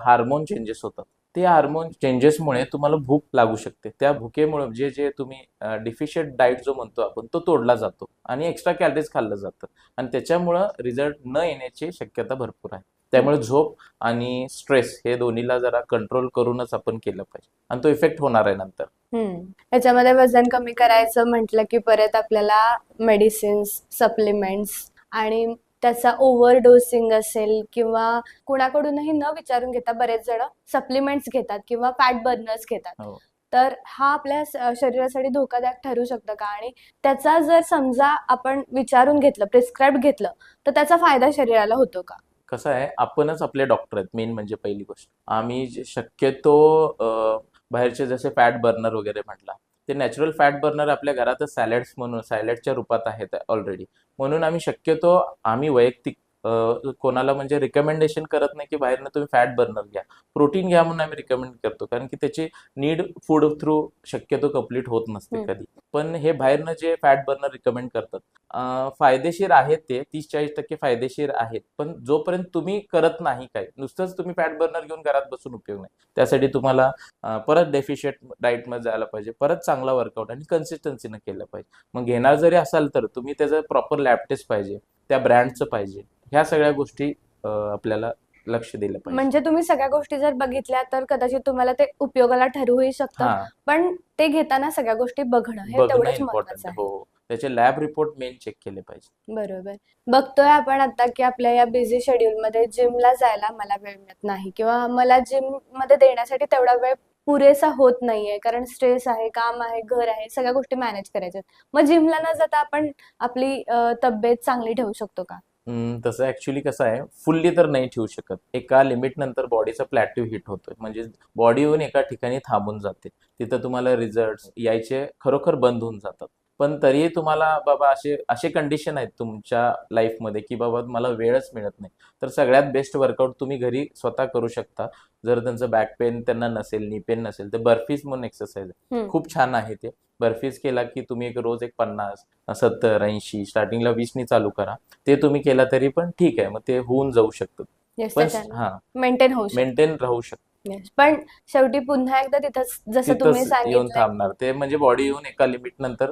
हार्मोन चेंजेस होतात. ते हार्मोन चेंजेसमुळे तुम्हाला भूक लागू शकते. त्या भुकेमुळे जे जे तुम्ही डिफिशियंट डाईट जो म्हणतो आपण तो तोडला जातो आणि एक्स्ट्रा कॅलरीज खाल्लं जातं आणि त्याच्यामुळं रिझल्ट न येण्याची शक्यता भरपूर आहे. त्यामुळे झोप आणि स्ट्रेस हे दोन्हीला जरा कंट्रोल करूनच आपण केलं पाहिजे आणि तो इफेक्ट होणार आहे नंतर. याच्यामध्ये वजन कमी करायचं म्हटलं की परत आपल्याला मेडिसिन्स, सप्लिमेंट्स आणि त्याचा ओव्हर डोसिंग असेल किंवा कुणाकडूनही न विचारून घेता बरेच जण सप्लिमेंट्स घेतात किंवा फॅट बर्नर्स घेतात. हो. तर हा आपल्या शरीरासाठी धोकादायक ठरू शकतं का? आणि त्याचा जर समजा आपण विचारून घेतलं, प्रिस्क्राईब घेतलं, तर त्याचा फायदा शरीराला होतो का? कसं आहे, आपणच आपले डॉक्टर आहेत. मेन म्हणजे पहिली गोष्ट, आम्ही शक्यतो बाहेरचे जसे फॅट बर्नर वगैरे म्हटला, ते नॅचरल फॅट बर्नर आपल्या घरातच सॅलड्स म्हणून सॅलडच्या रूपात आहेत ऑलरेडी. म्हणून आम्ही वैयक्तिक कोणाला म्हणजे रिकमेंडेशन करत नाही की बाहेरनं तुम्ही फॅट बर्नर घ्या. प्रोटीन घ्या म्हणून आम्ही रिकमेंड करतो, कारण की त्याची नीड फूड थ्रू शक्यतो कम्प्लीट होत नसते कधी. पण हे बाहेरनं जे फॅट बर्नर रिकमेंड करतात फायदेशीर आहेत, ते 30-40% फायदेशीर आहेत. पण जोपर्यंत तुम्ही करत नाही काय, नुसतंच तुम्ही फॅट बर्नर घेऊन घरात बसून उपयोग नाही. त्यासाठी तुम्हाला परत डेफिशियंट डाईटमध्ये जायला पाहिजे, परत चांगला वर्कआउट आणि कन्सिस्टन्सीनं केलं पाहिजे. मग घेणार जरी असाल तर तुम्ही त्याचं प्रॉपर लॅब टेस्ट पाहिजे, त्या ब्रँडचं पाहिजे. ह्या सगळ्या गोष्टी आपल्याला लक्ष दिलं पाहिजे. म्हणजे तुम्ही सगळ्या गोष्टी जर बघितल्या तर कदाचित तुम्हाला ते उपयोगाला ठरूही शकतं, पण ते घेताना सगळ्या गोष्टी बघणं हे तेवढंच इम्पॉर्टंट महत्वाचं आहे. आहे. हो, त्याचे लॅब रिपोर्ट मेन चेक केले पाहिजे. बरोबर. बघतोय आपण आता की आपल्या या बिझी शेड्यूल मध्ये जिमला जायला मला वेळ मिळत नाही किंवा मला जिम मध्ये देण्यासाठी तेवढा वेळ पुरेसा होत नाहीये, कारण स्ट्रेस आहे, काम आहे, घर आहे, सगळ्या गोष्टी मॅनेज करायच्या. मग जिमला न जाता आपण आपली तब्येत चांगली ठेवू शकतो का? तसं ऍक्च्युली कसं आहे, फुल्ली तर नाही ठेवू शकत. एका लिमिट नंतर बॉडीचा प्लॅट्यू हिट होतोय, म्हणजे बॉडी येऊन एका ठिकाणी थांबून जाते. तिथं तुम्हाला रिझल्ट यायचे खरोखर बंद होऊन जातात. पण तरीही तुम्हाला बाबा असे कंडिशन आहेत तुमच्या लाईफमध्ये की बाबा मला वेळच मिळत नाही, तर सगळ्यात बेस्ट वर्कआउट तुम्ही घरी स्वतः करू शकता. जर त्यांचं बॅक पेन त्यांना नसेल, नी पेन नसेल, तर बर्फीज म्हणून एक्सरसाइज आहे, खूप छान आहे ते. बर्फीज केला की तुम्ही रोज एक 50, 70, 80, स्टार्टिंगला 20 चालू करा. ते तुम्ही केला तरी पण ठीक आहे, मग ते होऊन जाऊ शकतं. येस, पण त्याच्याने हा मेंटेन होऊ शकतं. मेंटेन राहू शकतं. येस, पण शेवटी पुन्हा एकदा तिथंच जसं तुम्ही तिथंच येऊन सांगितलंय. थांबणार ते, म्हणजे बॉडी येऊन एका लिमिट नंतर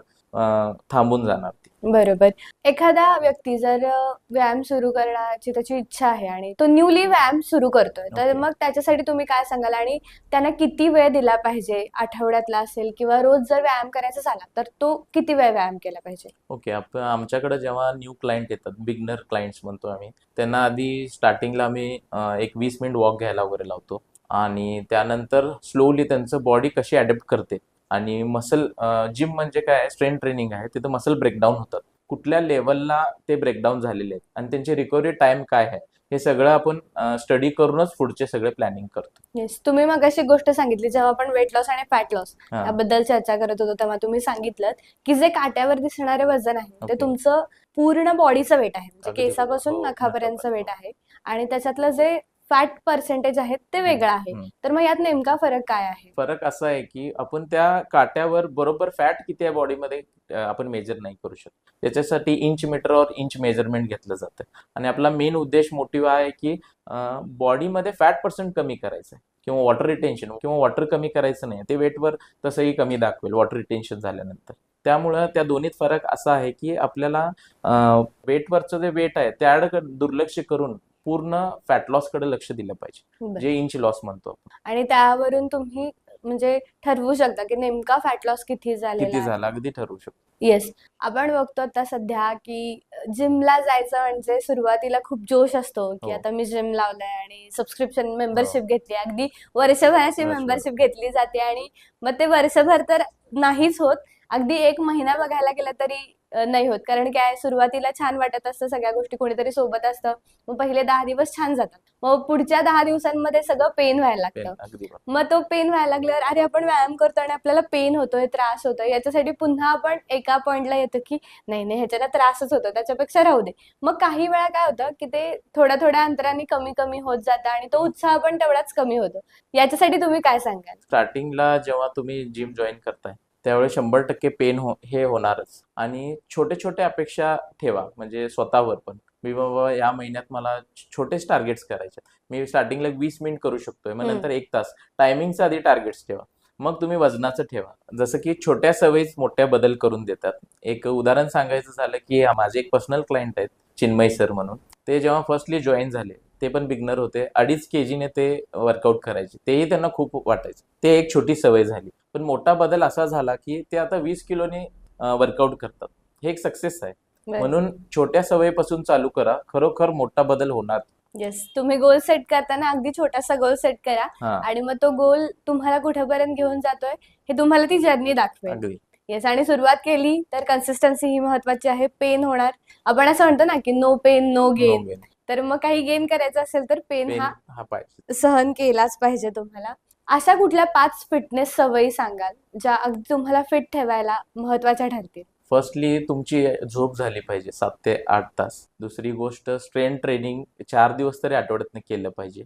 थांबून जाणार ती. बरोबर. एखादा व्यक्ती जर व्यायाम सुरू करण्याची त्याची इच्छा आहे आणि तो न्यूली व्यायाम सुरू करतोय, तर ओके. मग त्याच्यासाठी तुम्ही काय सांगाल? आणि त्यानं किती वेळ दिला पाहिजे? आठवड्यातला असेल किंवा रोज जर व्यायाम करायचा झाला, तर तो किती वेळ व्यायाम केला पाहिजे? ओके. आपण आमच्याकडे जेव्हा न्यू क्लायंट येतात, बिगनर क्लायंट्स म्हणतो आम्ही, त्यांना आधी स्टार्टिंगला आम्ही एक 20 मिनिट वॉक घ्यायला वगैरे लावतो आणि त्यानंतर स्लोली त्यांचं बॉडी कशी अडॅप्ट करते आणि मसल, जिम म्हणजे काय स्ट्रेंथ ट्रेनिंग आहे, तिथं मसल ब्रेकडाऊन होतात. कुठल्या लेवलला ते ब्रेकडाऊन झालेले आहेत आणि त्यांची रिकव्हरी टाइम काय आहे, हे सगळं आपण स्टडी करूनच पुढचे सगळे प्लॅनिंग करतो. येस, तुम्ही मगाशी गोष्ट सांगितली जेव्हा आपण वेट लॉस आणि फॅट लॉस हा. याबद्दल चर्चा करत होतो, तेव्हा तुम्ही सांगितलं की जे काट्यावर दिसणारे वजन आहे ते ओके. तुमचं पूर्ण बॉडीचं वेट आहे, म्हणजे अगदी बरोबर. केसापासून हो, नखापर्यंतचं वेट नखापर्यंत. आहे आणि त्याच्यातलं जे फॅट पर्सेंटेज आहे ते वेगळं आहे. हम्म. तर मग यात नेमका फरक काय आहे? फरक असा आहे की आपण त्या काट्यावर बरोबर फॅट किती आहे बॉडीमध्ये आपण मेजर नाही करू शकत. त्याच्यासाठी इंच मीटर और इंच मेजरमेंट घेतलं जातं आणि आपला मेन उद्देश मोटिव्ह आहे की बॉडीमध्ये फॅट पर्सेंट कमी करायचं आहे किंवा वॉटर रिटेन्शन किंवा वॉटर कमी करायचं नाही. ते वेटवर तसंही कमी दाखवेल वॉटर रिटेन्शन झाल्यानंतर. त्यामुळं त्या दोन्हीत फरक असा आहे की आपल्याला वेटवरचं जे वेट आहे त्याकडे दुर्लक्ष करून पूर्ण फॅट लॉस कडे लक्ष दिलं पाहिजे, बरं. जे इंच लॉस म्हणतो आपण. आणि त्यावरून तुम्ही म्हणजे ठरवू शकता की नेमका फॅट लॉस किती झालेला किती आहे. झाला अगदी ठरवू शकतो. येस, आपण बघतो आता सध्या की जिमला जायचं म्हणजे सुरुवातीला खूप जोश असतो की हो. आता मी जिम लावलंय आणि सबस्क्रिप्शन मेंबरशिप हो. घेतली, अगदी वर्षभराची वर्षभर. मेंबरशिप घेतली जाते आणि मग ते वर्षभर तर नाहीच होत, अगदी 1 महिना बघायला गेलं तरी नाही होत. कारण काय, सुरुवातीला छान वाटत असतं, सगळ्या गोष्टी कोणीतरी सोबत असतं, मग पहिले 10 दिवस छान जातात, मग पुढच्या 10 दिवसांमध्ये सगळं पेन व्हायला पेन लागतं. अगदी बरोबर. मग तो पेन व्हायला लागल्यावर अरे आपण व्यायाम करतो आणि आपल्याला पेन होतोय, त्रास होतोय, याच्यासाठी पुन्हा आपण एका पॉइंटला येतो की नाही नाही ह्याच्याला त्रासच होतो, त्याच्यापेक्षा राहू दे. मग काही वेळा काय होतं की ते थोड्या थोड्या अंतराने कमी कमी होत जातं आणि तो उत्साह पण तेवढाच कमी होतो. याच्यासाठी तुम्ही काय सांगाल? स्टार्टिंगला जेव्हा तुम्ही जिम जॉईन करताय त्यावेळेस 100% पेन हे होणारच आणि छोटे छोटे अपेक्षा ठेवा, म्हणजे स्वतःवर पण. मी बाबा या महिन्यात मला छोटेच टार्गेट्स करायचे. मी स्टार्टिंगला 20 मिनिट करू शकतोय, मग नंतर 1 तास. टायमिंगचं आधी टार्गेट्स ठेवा, मग तुम्ही वजनाचं ठेवा. जसं की छोट्या सवयीच मोठ्या बदल करून देतात. एक उदाहरण सांगायचं झालं की माझे एक पर्सनल क्लायंट आहेत, चिन्मय सर म्हणून. ते जेव्हा फर्स्टली जॉईन झाले, ते पण बिगनर होते. 2.5 kg ते वर्कआउट करायचे. तेही त्यांना खूप वाटायचं. ते एक छोटी सवय झाली. पण मोठा बदल असा झाला की ते आता 20 किलोने वर्कआउट करतात. हे एक सक्सेस आहे. म्हणून छोट्या सवयीपासून चालू करा, खरोखर मोठा बदल होणार. येस, तुम्ही गोल सेट करताना अगदी छोटासा गोल सेट करा हा, आणि मग तो गोल तुम्हाला कुठेपर्यंत घेऊन जातोय हे तुम्हाला ती जर्नी दाखवेल. अगदी. येस, आणि सुरुवात केली तर कन्सिस्टन्सी ही महत्वाची आहे. पेन होणार, आपण असं म्हणतो ना की no pain no No gain. gain. तर मग काही गेन करायचं असेल तर पेन पेन हा हा पाहिजे. सहन केलाच पाहिजे तुम्हाला. अशा कुठल्या 5 फिटनेस सवयी सांगाल ज्या अगदी तुम्हाला फिट ठेवायला महत्वाच्या ठरतील? फर्स्टली तुमची झोप झाली पाहिजे 7 ते 8 तास. दुसरी गोष्ट, स्ट्रेंथ ट्रेनिंग 4 दिवस तरी आठवड्यातनं केलं पाहिजे.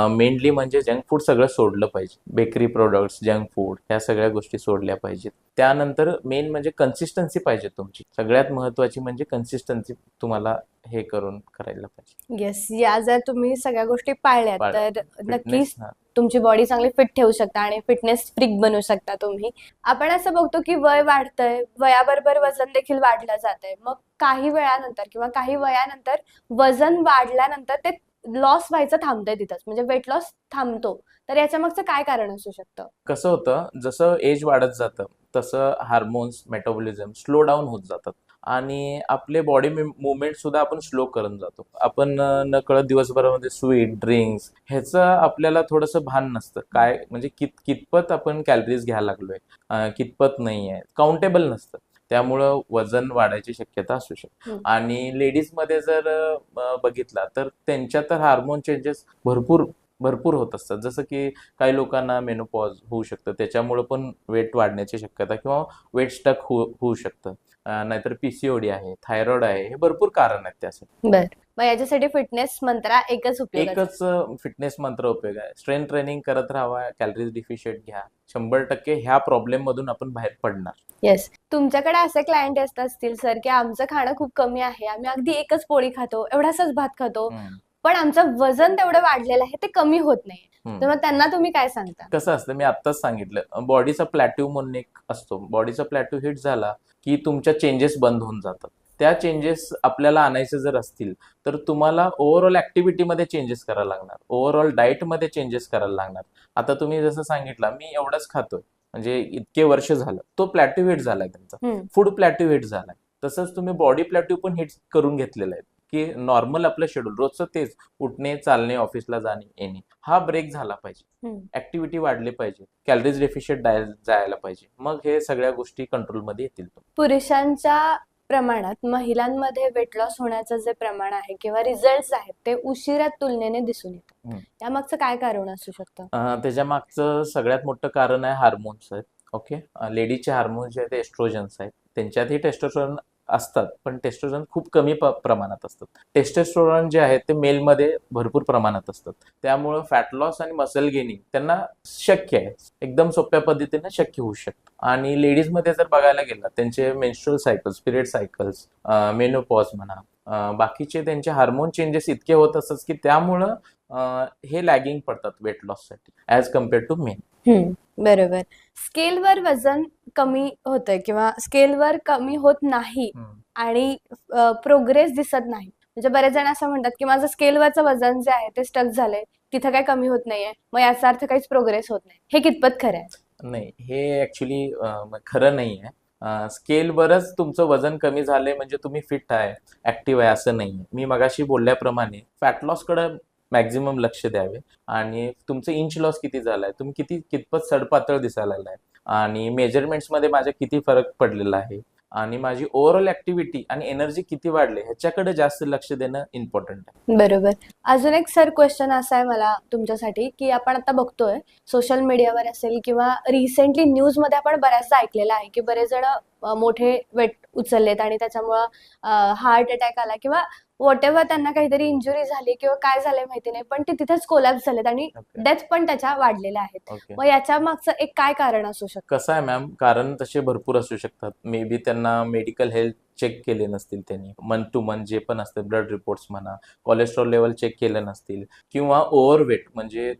मेनली म्हणजे जंक फूड सगळं सोडलं पाहिजे. बेकरी प्रोडक्ट्स, जंक फूड ह्या सगळ्या गोष्टी सोडल्या पाहिजेत. त्यानंतर मेन म्हणजे कन्सिस्टन्सी पाहिजे तुमची. सगळ्यात महत्वाची म्हणजे कन्सिस्टन्सी तुम्हाला हे करून करायला पाहिजे. येस, या जर तुम्ही सगळ्या गोष्टी पाळल्यात पाळल्या. तर फिटनेस नक्कीच तुमची बॉडी चांगली फिट ठेवू शकता आणि फिटनेस फ्रीक बनू शकता तुम्ही. आपण असं बघतो की वय वाढतंय, वयाबरोबर वजन देखील वाढलं जातंय. मग काही वेळानंतर किंवा काही वयानंतर वजन वाढल्यानंतर ते लॉस व्हायचं थांबतंय तिथंच, म्हणजे वेट लॉस थांबतो. तर याच्या मागचं काय कारण असू शकतं? कसं होतं, जसं एज वाढत जातं तसं हार्मोन्स, मेटाबॉलिझम स्लो डाऊन होत जातात आणि आपले बॉडी मुवमेंट सुद्धा आपण स्लो करत जातो. आपण नकळत दिवसभरामध्ये स्वीट ड्रिंक्स ह्याचं आपल्याला थोडंसं भान नसतं. काय म्हणजे कितपत आपण कॅलरीज घ्यायला लागलोय, कितपत नाही आहे, काउंटेबल नसतं. त्यामुळं वजन वाढायची शक्यता असू शकते. आणि लेडीजमध्ये जर बघितला तर त्यांच्या तर हार्मोन चेंजेस भरपूर भरपूर होत असतात. जसं की काही लोकांना मेनोपॉज होऊ शकतं, त्याच्यामुळे पण वेट वाढण्याची शक्यता किंवा वेट होऊ शकतं. नाहीतर PCOD आहे, थायरॉइड आहे, हे भरपूर कारण आहेत त्यासाठी. बर, मग याच्यासाठी फिटनेस मंत्र एकच उपयोगाचा. एकच फिटनेस मंत्र उपयोग आहे. स्ट्रेंथ ट्रेनिंग करत राहावा, कॅलरीज डिफिशियंट घ्या. 100% ह्या प्रॉब्लेम मधून आपण बाहेर पडणार. येस. तुमच्याकडे असे क्लायंट असतील सर की आमचं खाणं खूप कमी आहे, आम्ही अगदी एकच पोळी खातो, एवढासाच भात खातो, पण आमचं वजन तेवढं वाढलेलं आहे, ते कमी होत नाही. तर मग त्यांना तुम्ही काय सांगता? कसं असतं, मी आत्ताच सांगितलं, बॉडीचा प्लॅट्यू म्हणून एक असतो. बॉडीचा प्लॅट्यू हिट झाला की तुमच्या चेंजेस बंद होऊन जातात. त्या चेंजेस आपल्याला आणायचे जर असतील तर तुम्हाला ओव्हरऑल ऍक्टिव्हिटीमध्ये चेंजेस करायला लागणार, ओव्हरऑल डाएटमध्ये चेंजेस करायला लागणार. आता तुम्ही जसं सांगितलं, मी एवढंच खातोय म्हणजे इतके वर्ष झालं, तो प्लॅट्यू हिट झालाय त्यांचा, फूड प्लॅट्यू हिट झालाय. तसंच तुम्ही बॉडी प्लॅट्यू पण हिट करून घेतलेला आहे की नॉर्मल आपलं शेड्यूल रोजचं तेच उठणे, चालणे, ऑफिसला जाणे, येणे, हा ब्रेक झाला पाहिजे. ऍक्टिव्हिटी वाढली पाहिजे, कॅलरीज डेफिशियंट जायला पाहिजे. मग हे सगळ्या गोष्टी कंट्रोलमध्ये येतील. पुरुषांच्या प्रमाणात महिलांमध्ये वेट लॉस होण्याचं जे प्रमाण आहे किंवा रिझल्ट आहेत ते उशिरा तुलनेने दिसून येतात. यामागचं काय कारण असू शकतं? त्याच्या मागचं सगळ्यात मोठं कारण आहे हार्मोन्स आहेत. ओके, लेडीजचे हार्मोन्स जे आहेत ते एस्ट्रोजन्स आहेत. त्यांच्यातही टेस्टोस्टेरोन असतात, पण टेस्टोस्टेरोन खूप कमी प्रमाणात असतात. टेस्टोस्टेरोन जे आहे ते मेलमध्ये भरपूर प्रमाणात असतात. त्यामुळं फॅट लॉस आणि मसल गेनिंग त्यांना शक्य आहे, एकदम सोप्या पद्धतीने शक्य होऊ शकतं. आणि लेडीजमध्ये जर बघायला गेलं, त्यांचे menstrual cycles, period cycles, menopause म्हणा, बाकीचे त्यांचे हार्मोन चेंजेस इतके होत असतात की त्यामुळं हे लॅगिंग पडतात वेट लॉससाठी ऍज कम्पेअर टू मेन. बरोबर. स्केलवर वजन कमी होतंय किंवा स्केलवर कमी होत नाही आणि प्रोग्रेस दिसत नाही, म्हणजे बरेच जण असं म्हणतात की माझं स्केलवरचं वजन जे आहे ते स्टक झालंय, तिथं काही कमी होत नाहीये, मग याचा अर्थ काहीच प्रोग्रेस होत नाही. हे कितपत खरं आहे? नाही, हे ऍक्च्युली खरं नाही आहे. स्केलवरच तुमचं वजन कमी झालंय म्हणजे तुम्ही फिट आहे, ऍक्टिव्ह आहे असं नाहीये. मी मगाशी बोलल्याप्रमाणे फॅट लॉस कडे मॅक्झिमम लक्ष द्यावे आणि तुमचं इंच लॉस किती झालाय, तुम्ही कितपत सडपातळ दिसायला लागलाय आणि मेजरमेंट्स मध्ये माझ्या किती फरक पडलेला आहे आणि माझी ओव्हरऑल ऍक्टिव्हिटी आणि एनर्जी किती वाढले ह्याच्याकडे जास्त लक्ष देणं इम्पॉर्टंट आहे. बरोबर. अजून एक सर क्वेश्चन असा आहे मला तुमच्यासाठी की आपण आता बघतोय सोशल मीडियावर असेल किंवा रिसेंटली न्यूज मध्ये आपण बऱ्याचदा ऐकलेलं आहे की बरेच जण मोठे वेट उचललेत आणि त्याच्यामुळं हार्ट अटॅक आला किंवा व्हॉट एव्हर त्यांना काहीतरी इंजुरी झाली किंवा काय झालंय माहिती नाही, पण ते तिथेच कोलॅप्स झालेत आणि डेथ पण त्याच्या वाढलेल्या आहेत. मग याच्या मागचं एक काय कारण असू शकतं? कसं आहे मॅम, कारण तसे भरपूर असू शकतात. मे बी त्यांना मेडिकल हेल्थ चेक केले नसतील, त्यांनी मंथ टू मंथ जे पण असते ब्लड रिपोर्ट्स म्हणा, कोलेस्ट्रॉल लेवल चेक केलं नसतील किंवा ओव्हरवेट म्हणजे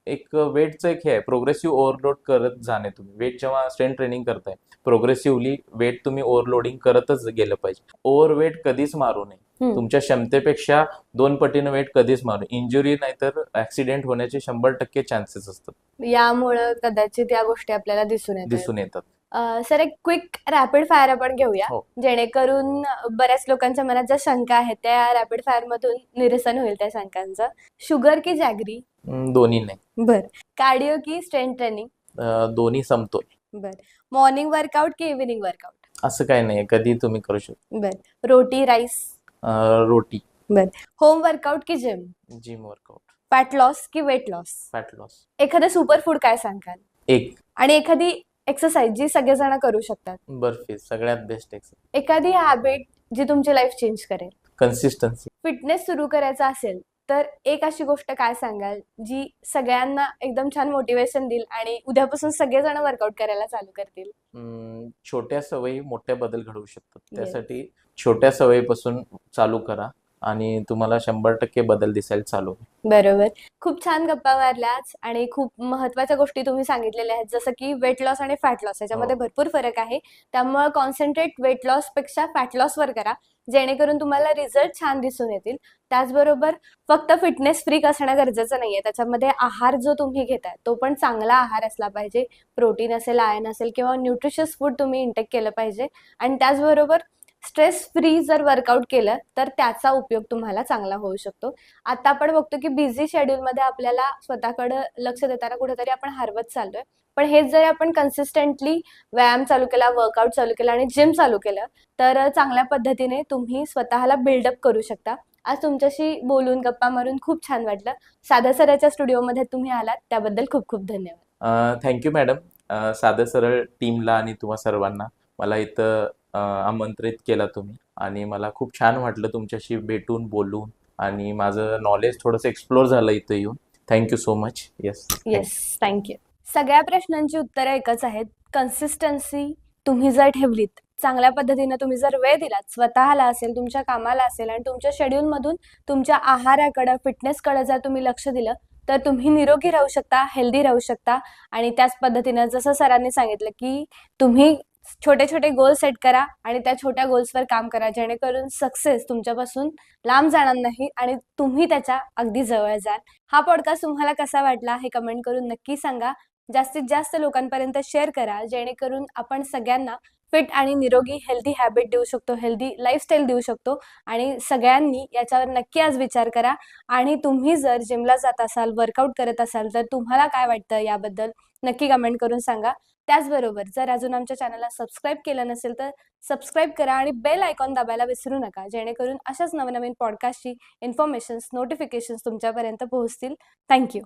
एक वेटचं एक हे आहे, प्रोग्रेसिव्ह ओव्हरलोड करत जाणे. तुम्ही वेट जेव्हा स्ट्रेंथ ट्रेनिंग करताय, प्रोग्रेसिव्हली वेट तुम्ही ओव्हरलोडिंग करतच गेलं पाहिजे. ओव्हरवेट कधीच मारू नये. तुमच्या क्षमतेपेक्षा 2 पटीनं वेट कधीच मारू. इंजुरी नाहीतर ऍक्सिडेंट होण्याचे 100% चान्सेस असतात. यामुळे कदाचित या गोष्टी आपल्याला दिसून येतात. सर एक क्विक रॅपिड फायर आपण घेऊया, जेणेकरून बऱ्याच लोकांच्या मनात ज्या शंका आहेत त्या रॅपिड फायर मधून निरसन होईल त्या शंकांचं. शुगर की जॅगरी? दोन्ही नाही. बर. कार्डिओ की स्ट्रेंथ ट्रेनिंग? दोन्ही समतोल. बर. मॉर्निंग वर्कआउट की इव्हिनिंग वर्कआउट? असं काही नाही, कधी तुम्ही करू शकता. बर. रोटी राईस? रोटी. बर. होम वर्कआउट की gym? Gym workout. Fat loss की वेट लॉस? Fat loss. एखादं सुपर फूड काय सांगाल? एक. आणि एखादी एक्सरसाइज जी सगळेजण करू शकतात? बर्फी सगळ्यात बेस्ट एक्सरसाइज. एखादी हॅबिट जी तुमची लाईफ चेंज करेल? कन्सिस्टन्सी. फिटनेस सुरू करायचा असेल तर एक अशी गोष्ट काय सांगाल जी सगळ्यांना एकदम छान मोटिवेशन देईल आणि उद्यापासून सगळेजण वर्कआउट करायला चालू करतील? छोट्या सवयी मोठ्या बदल घडवू शकतात. त्यासाठी छोट्या सवयीपासून चालू करा आणि तुम्हाला 100% बदल दिसायला चालू. बरोबर. खूप छान गप्पा मारल्याच आणि खूप महत्वाच्या गोष्टी तुम्ही सांगितलेल्या आहेत, जसं की वेट लॉस आणि फॅट लॉस याच्यामध्ये भरपूर फरक आहे. त्यामुळे कॉन्सन्ट्रेट वेट लॉस पेक्षा फॅट लॉस वर करा, जेणेकरून तुम्हाला रिझल्ट छान दिसून येतील. त्याचबरोबर फक्त फिटनेस फ्रीक असणं गरजेचं नाहीये, त्याच्यामध्ये आहार जो तुम्ही घेताय तो पण चांगला आहार असला पाहिजे. प्रोटीन असेल, आयर्न असेल किंवा न्यूट्रिशियस फूड तुम्ही इंटेक केलं पाहिजे. आणि त्याचबरोबर स्ट्रेस फ्री जर वर्कआउट केलं तर त्याचा उपयोग तुम्हाला चांगला होऊ शकतो. आता आपण बघतो की बिझी शेड्यूल मध्ये आपल्याला स्वतःकडे लक्ष देताना कुठेतरी आपण हरवत चाललोय, पण हेच जर आपण कन्सिस्टंटली व्यायाम चालू केला, वर्कआउट चालू केला आणि जिम चालू केलं तर चांगल्या पद्धतीने तुम्ही स्वतःला बिल्डअप करू शकता. आज तुमच्याशी बोलून गप्पा मारून खूप छान वाटलं. साध्या सराच्या स्टुडिओमध्ये तुम्ही आलात त्याबद्दल खूप खूप धन्यवाद. Thank you madam. साध्या सरळ टीमला आणि तुम्हा सर्वांना मला इथं आमंत्रित केला तुम्ही आणि मला खूप छान वाटलं तुमच्याशी भेटून बोलून आणि माझं नॉलेज थोडंसं एक्सप्लोर झालं इथं येऊन. Thank you so much. Yes, yes, thank you. सगळ्या प्रश्नांची उत्तरं एकच आहेत. कन्सिस्टन्सी तुम्ही जर ठेवलीत, चांगल्या पद्धतीने तुम्ही जर वेळ दिलात, स्वतःला असेल, तुमच्या कामाला असेल आणि तुमच्या शेड्यूलमधून तुमच्या आहाराकडं, फिटनेसकडे जर तुम्ही लक्ष दिलं, तर तुम्ही निरोगी राहू शकता, हेल्दी राहू शकता. आणि त्याच पद्धतीनं जसं सरांनी सांगितलं, की तुम्ही छोटे छोटे गोल सेट करा आणि त्या छोट्या गोल्सवर काम करा, जेणेकरून सक्सेस तुमच्यापासून लांब जाणार नाही आणि तुम्ही त्याच्या अगदी जवळ जाल. हा पॉडकास्ट तुम्हाला कसा वाटला हे कमेंट करून नक्की सांगा. जास्तीत जास्त लोकांपर्यंत शेअर करा, जेणेकरून आपण सगळ्यांना फिट आणि निरोगी हेल्दी हॅबिट देऊ शकतो, हेल्दी लाईफस्टाईल देऊ शकतो. आणि सगळ्यांनी याच्यावर नक्की आज विचार करा. आणि तुम्ही जर जिमला जात असाल, वर्कआउट करत असाल, तर तुम्हाला काय वाटतं याबद्दल नक्की कमेंट करून सांगा. त्याचबरोबर जर अजून आमच्या चॅनलला सबस्क्राईब केलं नसेल तर सबस्क्राईब करा आणि बेल आयकॉन दाबायला विसरू नका, जेणेकरून अशाच नवनवीन पॉडकास्टची इन्फॉर्मेशन्स, नोटिफिकेशन्स तुमच्यापर्यंत पोहोचतील. थँक्यू.